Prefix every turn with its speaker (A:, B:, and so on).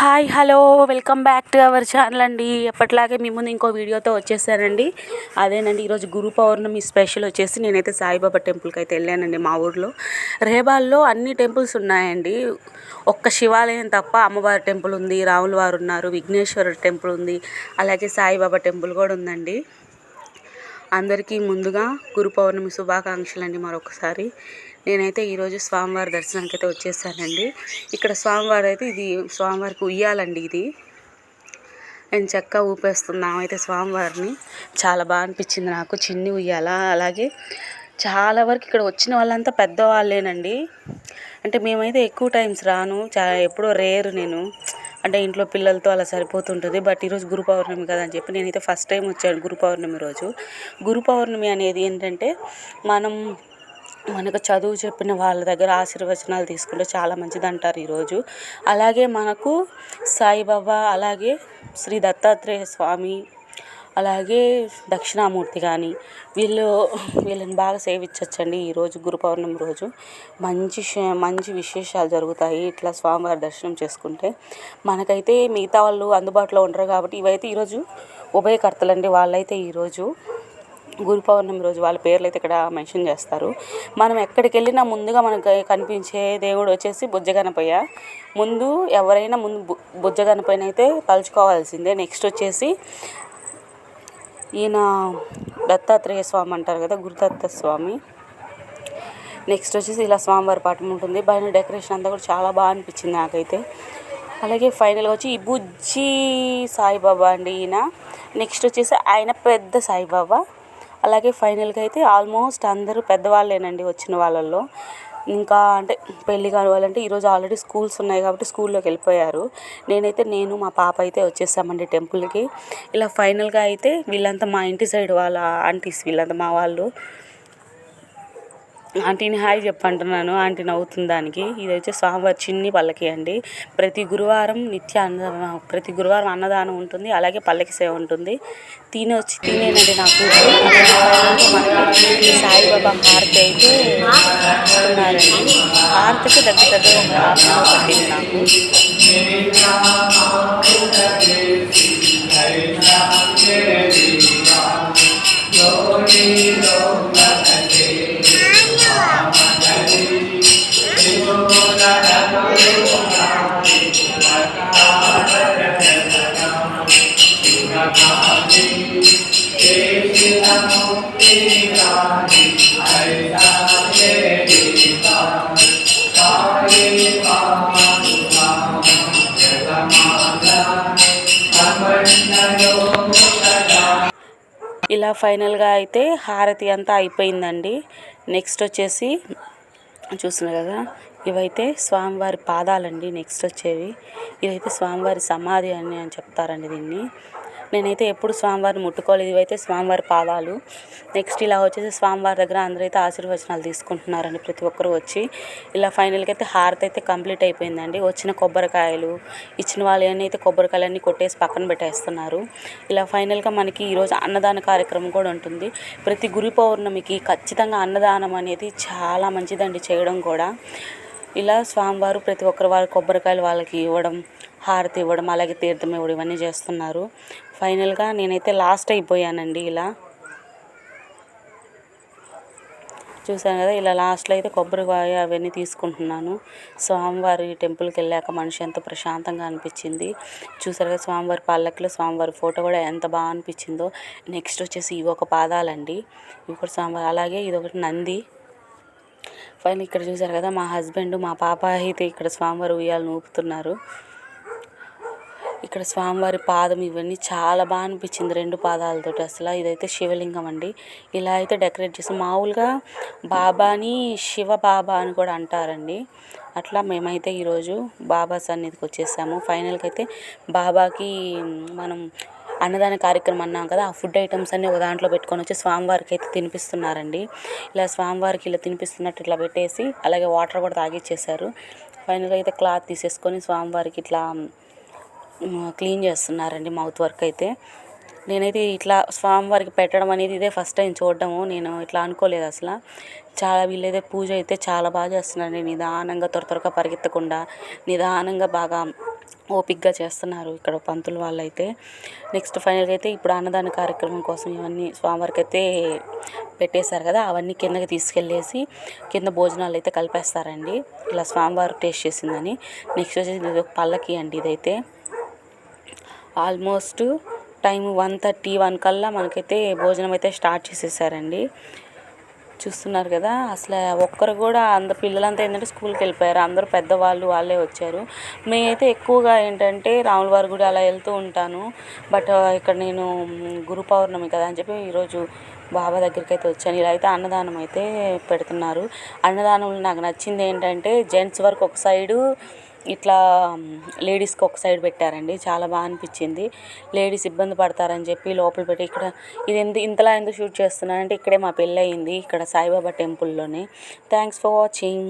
A: Hi hello welcome back to our channel అండి. ఎప్పటిలాగే మీ ముందు ఇంకో వీడియోతో వచ్చేసానండి. అదేనండి, ఈరోజు గురు పౌర్ణమి స్పెషల్ వచ్చేసి నేనైతే సాయిబాబా టెంపుల్కి అయితే వెళ్ళానండి. మా ఊర్లో రేబాల్లో అన్ని టెంపుల్స్ ఉన్నాయండి. ఒక్క శివాలయం తప్ప అమ్మవారి టెంపుల్ ఉంది, రాముల వారు ఉన్నారు, విఘ్నేశ్వర టెంపుల్ ఉంది, అలాగే సాయిబాబా టెంపుల్ కూడా ఉందండి. అందరికీ ముందుగా గురు పౌర్ణమి శుభాకాంక్షలు అండి. మరొకసారి నేనైతే ఈరోజు స్వామివారి దర్శనానికి అయితే వచ్చేసానండి. ఇక్కడ స్వామివారు అయితే ఇది స్వామివారికి ఉయ్యాలండి. ఇది నేను చక్కగా ఊపేస్తున్నాం అయితే స్వామివారిని. చాలా బాగా అనిపించింది నాకు, చిన్ని ఉయ్యాల. అలాగే చాలా వరకు ఇక్కడ వచ్చిన వాళ్ళంతా పెద్దవాళ్ళేనండి. అంటే మేమైతే ఎక్కువ టైమ్స్ రాను, ఎప్పుడో రేరు నేను, అంటే ఇంట్లో పిల్లలతో అలా సరిపోతుంటుంది. బట్ ఈరోజు గురు పౌర్ణమి కదా అని చెప్పి నేనైతే ఫస్ట్ టైం వచ్చాను గురు పౌర్ణమి రోజు. గురు పౌర్ణమి అనేది ఏంటంటే మనకు చదువు చెప్పిన వాళ్ళ దగ్గర ఆశీర్వచనాలు తీసుకుంటే చాలా మంచిది అంటారు ఈరోజు. అలాగే మనకు సాయిబాబా, అలాగే శ్రీ దత్తాత్రేయ స్వామి, అలాగే దక్షిణామూర్తి కానీ వీళ్ళని బాగా సేవించవచ్చండి. ఈరోజు గురు పౌర్ణమి రోజు మంచి విశేషాలు జరుగుతాయి ఇట్లా స్వామివారి దర్శనం చేసుకుంటే. మనకైతే మిగతా వాళ్ళు అందుబాటులో ఉండరు కాబట్టి ఇవైతే ఈరోజు ఉభయకర్తలండి. వాళ్ళైతే ఈరోజు గురు పౌర్ణమి రోజు వాళ్ళ పేర్లు అయితే ఇక్కడ మెన్షన్ చేస్తారు. మనం ఎక్కడికి వెళ్ళినా ముందుగా మనకు కనిపించే దేవుడు వచ్చేసి బుజ్జగణపయ్య. ఎవరైనా ముందు బుజ్జగణపయ్యన అయితే తలుచుకోవాల్సిందే. నెక్స్ట్ వచ్చేసి ఈయన దత్తాత్రేయ స్వామి అంటారు కదా, గురుదత్త స్వామి. నెక్స్ట్ వచ్చేసి ఇలా స్వామివారి పాఠం ఉంటుంది. బయట డెకరేషన్ అంతా కూడా చాలా బాగా అనిపించింది నాకైతే. అలాగే ఫైనల్గా వచ్చి ఈ బుజ్జి సాయిబాబా అండి ఈయన. నెక్స్ట్ వచ్చేసి ఆయన పెద్ద సాయిబాబా. అలాగే ఫైనల్గా అయితే ఆల్మోస్ట్ అందరూ పెద్దవాళ్ళేనండి వచ్చిన వాళ్ళల్లో. ఇంకా అంటే పెళ్ళి కాని వాళ్ళంటే ఈరోజు ఆల్రెడీ స్కూల్స్ ఉన్నాయి కాబట్టి స్కూల్లోకి వెళ్ళిపోయారు. నేను మా పాప అయితే వచ్చేసామండి టెంపుల్కి. ఇలా ఫైనల్గా అయితే వీళ్ళంతా మా ఇంటి సైడ్ వాళ్ళ ఆంటీస్, వీళ్ళంతా మా వాళ్ళు. ఆంటీని హాయ్ చెప్పంటున్నాను, ఆంటీ నవ్వుతుంది దానికి. ఇది వచ్చి స్వామివారి చిన్ని పల్లకి అండి. ప్రతి గురువారం అన్నదానం ఉంటుంది, అలాగే పల్లకి సేవ ఉంటుంది. తినేనండి నాకు. మనకి సాయిబాబా హారతి అయితే ఇస్తున్నారండి. హారతికి దగ్గర ఒక హాఫ్ అన్ అవర్ పట్టింది నాకు. ఇలా ఫైనల్గా అయితే హారతి అంతా అయిపోయిందండి. నెక్స్ట్ వచ్చేసి చూస్తున్నారు కదా, ఇవైతే స్వామివారి పాదాలండి. నెక్స్ట్ వచ్చేవి ఇదైతే స్వామివారి సమాధి అని చెప్తారండి దీన్ని. నేనైతే ఎప్పుడు స్వామివారిని ముట్టుకోలేదు. ఇవైతే స్వామివారి పాదాలు. నెక్స్ట్ ఇలా వచ్చేసి స్వామివారి దగ్గర అందరైతే ఆశీర్వచనాలు తీసుకుంటున్నారండి ప్రతి ఒక్కరు వచ్చి. ఇలా ఫైనల్గా అయితే హారతి అయితే కంప్లీట్ అయిపోయిందండి. వచ్చిన కొబ్బరికాయలు ఇచ్చిన వాళ్ళు ఏమైతే కొబ్బరికాయలన్నీ కొట్టేసి పక్కన పెట్టేస్తున్నారు. ఇలా ఫైనల్గా మనకి ఈరోజు అన్నదాన కార్యక్రమం కూడా ఉంటుంది. ప్రతి గురు పౌర్ణమికి ఖచ్చితంగా అన్నదానం అనేది చాలా మంచిదండి చేయడం కూడా. ఇలా స్వామివారు ప్రతి ఒక్కరు వాళ్ళ కొబ్బరికాయలు వాళ్ళకి ఇవ్వడం, హారతి ఇవ్వడం, అలాగే తీర్థం ఇవ్వడం ఇవన్నీ చేస్తున్నారు. ఫైనల్గా నేనైతే లాస్ట్ అయిపోయానండి. ఇలా చూసాను కదా, ఇలా లాస్ట్లో అయితే కొబ్బరికాయ అవన్నీ తీసుకుంటున్నాను. స్వామివారి టెంపుల్కి వెళ్ళాక మనిషి ఎంతో ప్రశాంతంగా అనిపించింది. చూసారు కదా స్వామివారి పల్లకిలో స్వామివారి ఫోటో కూడా ఎంత బాగా అనిపించిందో. నెక్స్ట్ వచ్చేసి ఇవి ఒక పాదాలండి, ఇవి కూడా స్వామివారి. అలాగే ఇది ఒకటి నంది. ఫైనల్ ఇక్కడ చూసారు కదా మా హస్బెండ్, మా పాప అయితే ఇక్కడ స్వామివారి ఉయ్యాలను ఊపుతున్నారు. ఇక్కడ స్వామివారి పాదం ఇవన్నీ చాలా బాగా అనిపించింది, రెండు పాదాలతోటి అసలు. ఇదైతే శివలింగం అండి. ఇలా అయితే డెకరేట్ చేసి మామూలుగా బాబాని శివ బాబా అని కూడా అంటారండి. అట్లా మేమైతే ఈరోజు బాబా సన్నిధికి వచ్చేసాము. ఫైనల్గా అయితే బాబాకి మనం అన్నదాన కార్యక్రమం అన్నాం కదా, ఆ ఫుడ్ ఐటమ్స్ అన్నీ ఒక దాంట్లో పెట్టుకొని వచ్చి స్వామివారికి అయితే తినిపిస్తున్నారండి. ఇలా స్వామివారికి ఇలా తినిపిస్తున్నట్టు ఇట్లా పెట్టేసి అలాగే వాటర్ కూడా తాగిచ్చేసారు. ఫైనల్గా అయితే క్లాత్ తీసేసుకొని స్వామివారికి ఇట్లా క్లీన్ చేస్తున్నారండి మౌత్ వర్క్ అయితే. నేనైతే ఇట్లా స్వామివారికి పెట్టడం అనేది ఇదే ఫస్ట్ టైం చూడడము. నేను ఇట్లా అనుకోలేదు అసలు. వీళ్ళైతే పూజ అయితే చాలా బాగా చేస్తున్నారండి. నిదానంగా త్వరగా పరిగెత్తకుండా నిదానంగా బాగా ఓపిక్గా చేస్తున్నారు ఇక్కడ పంతులు వాళ్ళైతే. నెక్స్ట్ ఫైనల్గా అయితే ఇప్పుడు అన్నదాన కార్యక్రమం కోసం ఇవన్నీ స్వామివారికి అయితే పెట్టేశారు కదా, అవన్నీ కిందకి తీసుకెళ్ళేసి కింద భోజనాలు అయితే కలిపేస్తారండి, ఇలా స్వామివారు టేస్ట్ చేసిందని. నెక్స్ట్ వచ్చేసి ఇది ఒక పల్లకి అండి. ఇదైతే ఆల్మోస్ట్ టైం 1:30 కల్లా మనకైతే భోజనం అయితే స్టార్ట్ చేసేసారండి. చూస్తున్నారు కదా, అసలు ఒక్కరు కూడా అందరు పిల్లలంతా ఏంటంటే స్కూల్కి వెళ్ళిపోయారు, అందరూ పెద్దవాళ్ళు వాళ్ళే వచ్చారు. మేమైతే ఎక్కువగా ఏంటంటే రాములవారి గుడి అలా వెళ్తూ ఉంటాను. బట్ ఇక్కడ నేను గురు పౌర్ణమి కదా అని చెప్పి ఈరోజు బాబా దగ్గరికి అయితే వచ్చాను. ఇలా అయితే అన్నదానం అయితే పెడుతున్నారు. అన్నదానంలో నాకు నచ్చింది ఏంటంటే జెంట్స్ వరకు ఒక సైడు, ఇట్లా లేడీస్కి ఒక సైడ్ పెట్టారండి. చాలా బాగా అనిపించింది. లేడీస్ ఇబ్బంది పడతారని చెప్పి లోపల పెట్టి ఇక్కడ ఇది ఇంతలా ఎందుకు షూట్ చేస్తున్నానంటే ఇక్కడే మా పెళ్ళి అయింది, ఇక్కడ సాయిబాబా టెంపుల్లోనే. Thanks for watching.